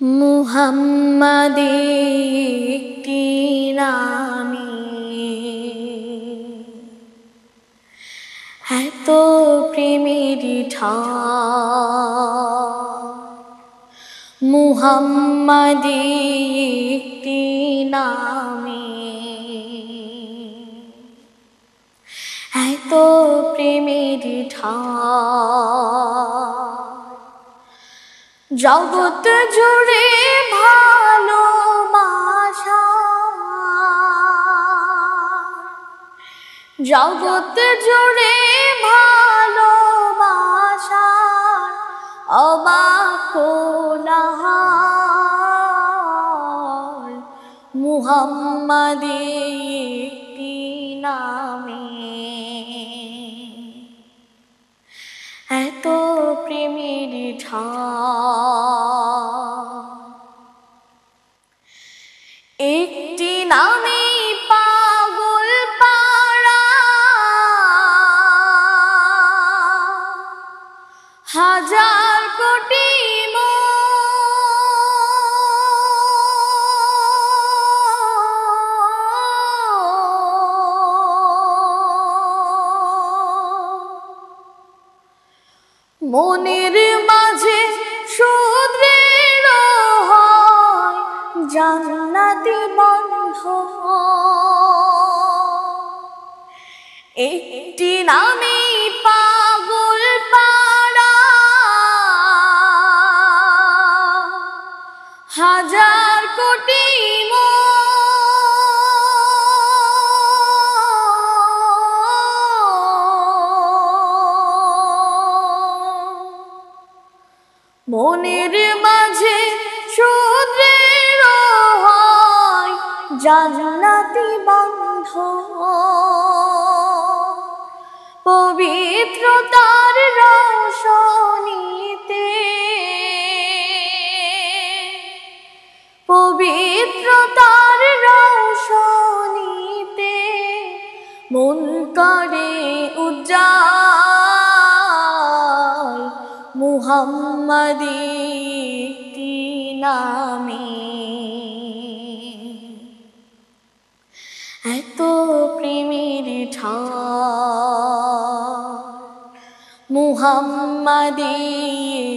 মুহাম্মাদী একটি নামে এত প্রেমের ঠাঁই, মুহাম্মাদী একটি নামে এত প্রেমের ঠাঁই, জগৎ জুড়ে ভালোবাসা, জগৎ জুড়ে ভালোবাসা অবাক কোলাহল, মুহাম্মাদী একটি নামে এত প্রেমের ঠাঁই, একটি নামে পাগল পাড়া, হাজার কোটি মনের মাঝে সুদৃঢ় হয় জান্নাতি বন্ধন, একটি নামে পাগল পাড়া, হাজার কোটি মনের মাঝে সুদৃঢ় হয় জান্নাতি বন্ধন, পবিত্রতার রোশনীতে, পবিত্রতার রোশনীতে মন করে উজ্জ্বল, মুহাম্মাদী একটি নামে এত প্রেমের ঠাঁই, মুহাম্মাদী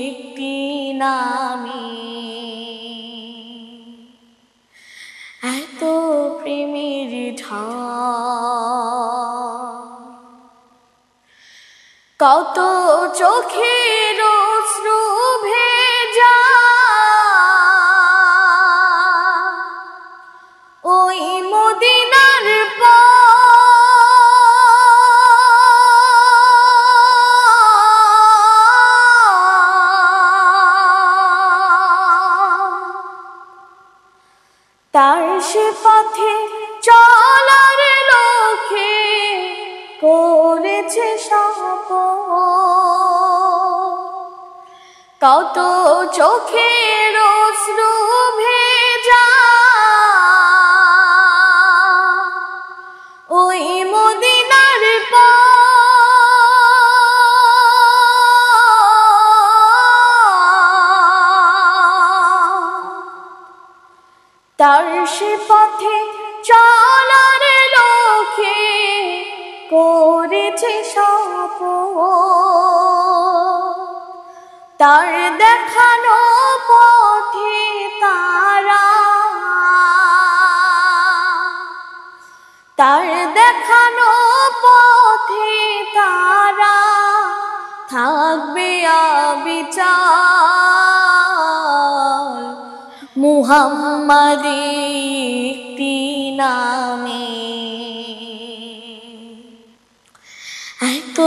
একটি নামে এত প্রেমের ঠাঁই, কত চোখের অশ্রু ভেজা ওই মদিনার তার সে পথে চলার লক্ষ্যে করেছে শপথ, কত চোখের অশ্রু ভেজা ওই মদিনার তার সে পথে চলার লক্ষ্যে করেছে শপথ, তার দেখানো পথে তারা, তার দেখানো পথে তারা থাকবে অবিচল, মুহাম্মাদী একটি নামে এত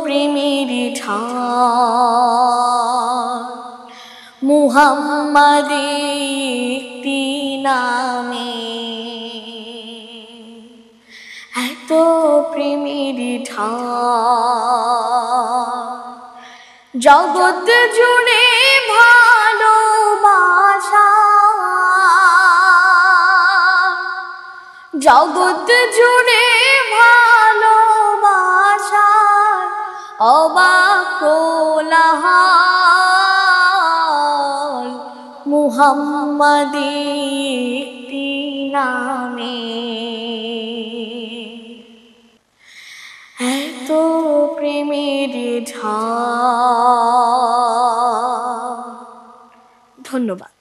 প্রেমের ঠাঁই, মুহাম্মাদী একটি নামে এত প্রেমের ঠাঁই, জগৎ জুড়ে ভালোবাসা, জগৎ জুড়ে ভালোবাসা অবাক কোলাহল, মুহাম্মাদি একটি নামে এত প্রেমের ঝড়। ধন্যবাদ।